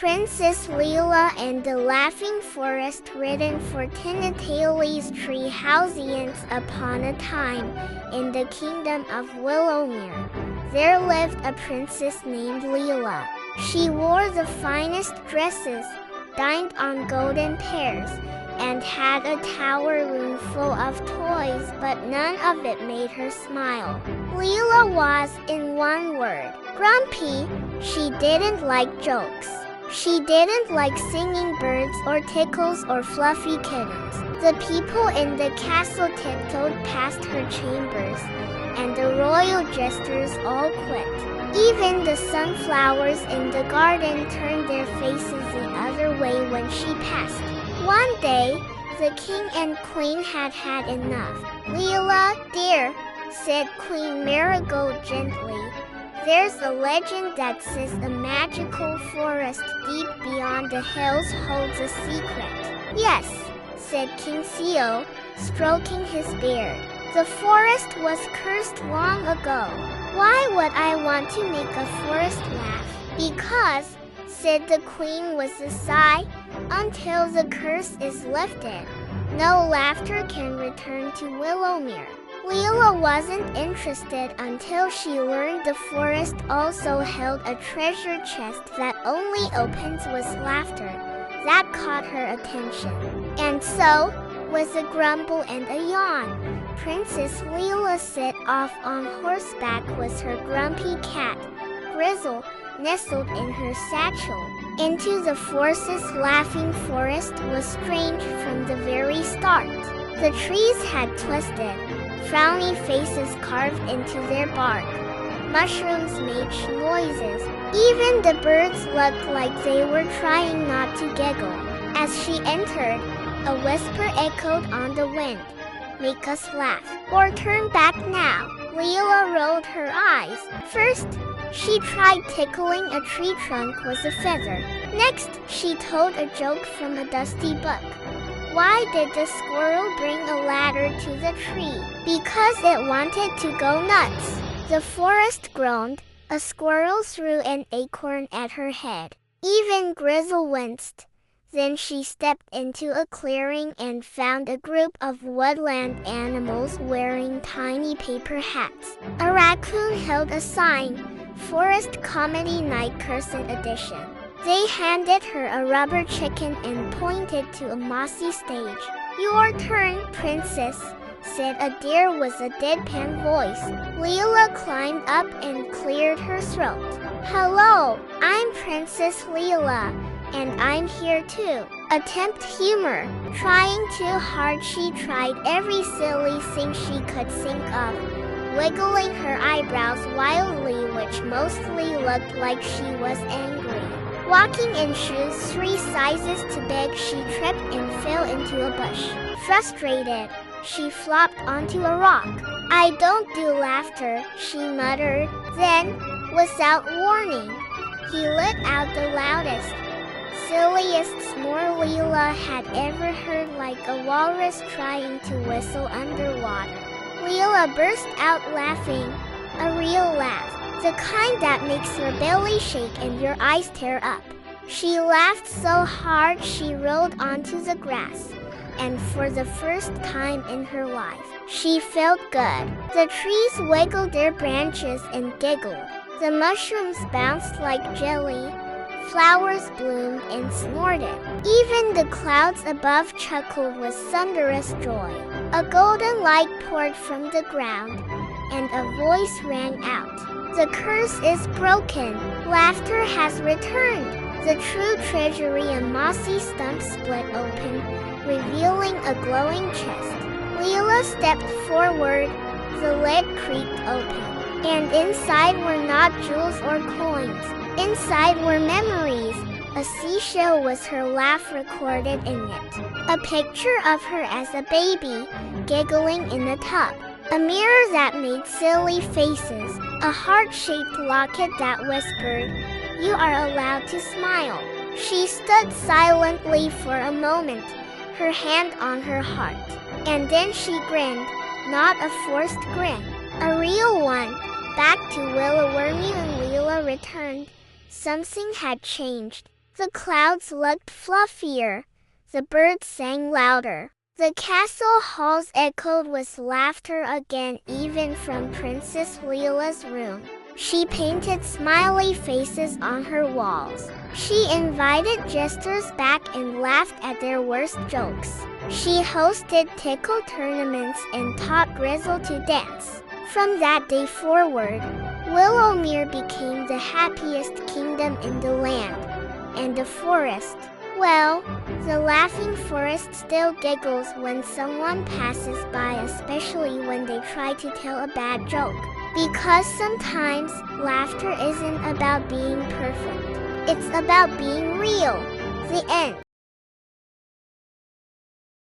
Princess Lila and the Laughing Forest, written for TinyTales. Treehouse. Upon a time, in the kingdom of Willowmere, there lived a princess named Lila. She wore the finest dresses, dined on golden pears, and had a tower room full of toys, but none of it made her smile. Lila was, in one word, grumpy. She didn't like jokes. She didn't like singing birds or tickles or fluffy kittens. The people in the castle tiptoed past her chambers, and the royal jesters all quit. Even the sunflowers in the garden turned their faces the other way when she passed. One day, the king and queen had had enough. "Lila, dear," said Queen Marigold gently, "there's a legend that says a magical forest deep beyond the hills holds a secret." "Yes," said King Seal, stroking his beard. "The forest was cursed long ago." "Why would I want to make a forest laugh?" "Because," said the queen with a sigh, "until the curse is lifted, no laughter can return to Willowmere." Lila wasn't interested until she learned the forest also held a treasure chest that only opens with laughter. That caught her attention. And so, with a grumble and a yawn, Princess Lila set off on horseback with her grumpy cat, Grizzle, nestled in her satchel. Into the forest's laughing forest was strange from the very start. The trees had twisted, frowny faces carved into their bark. Mushrooms made noises. Even the birds looked like they were trying not to giggle. As she entered, a whisper echoed on the wind. "Make us laugh, or turn back now." Lila rolled her eyes. First, she tried tickling a tree trunk with a feather. Next, she told a joke from a dusty book. Why did the squirrel bring a ladder to the tree? Because it wanted to go nuts. The forest groaned. A squirrel threw an acorn at her head. Even Grizzle winced. Then she stepped into a clearing and found a group of woodland animals wearing tiny paper hats. A raccoon held a sign, "Forest Comedy Night Cursed Edition." They handed her a rubber chicken and pointed to a mossy stage. "Your turn, princess," said a deer with a deadpan voice. Lila climbed up and cleared her throat. "Hello, I'm Princess Lila, and I'm here to attempt humor." Trying too hard, she tried every silly thing she could think of, wiggling her eyebrows wildly, which mostly looked like she was angry. Walking in shoes 3 sizes too big, she tripped and fell into a bush. Frustrated, she flopped onto a rock. "I don't do laughter," she muttered. Then, without warning, he let out the loudest, silliest snore Lila had ever heard, like a walrus trying to whistle underwater. Lila burst out laughing, a real laugh. The kind that makes your belly shake and your eyes tear up. She laughed so hard she rolled onto the grass, and for the first time in her life, she felt good. The trees wiggled their branches and giggled. The mushrooms bounced like jelly. Flowers bloomed and snorted. Even the clouds above chuckled with thunderous joy. A golden light poured from the ground, and a voice rang out. "The curse is broken. Laughter has returned." The true treasury, a mossy stump, split open, revealing a glowing chest. Lila stepped forward. The lid creaked open, and inside were not jewels or coins. Inside were memories. A seashell with her laugh recorded in it. A picture of her as a baby, giggling in a tub. A mirror that made silly faces. A heart-shaped locket that whispered, "You are allowed to smile." She stood silently for a moment, her hand on her heart. And then she grinned, not a forced grin, a real one. Back to Willowmere and Lila returned. Something had changed. The clouds looked fluffier. The birds sang louder. The castle halls echoed with laughter again, even from Princess Lila's room. She painted smiley faces on her walls. She invited jesters back and laughed at their worst jokes. She hosted tickle tournaments and taught Grizzle to dance. From that day forward, Willowmere became the happiest kingdom in the land. And the forest, well, the laughing forest still giggles when someone passes by, especially when they try to tell a bad joke. Because sometimes laughter isn't about being perfect. It's about being real. The end.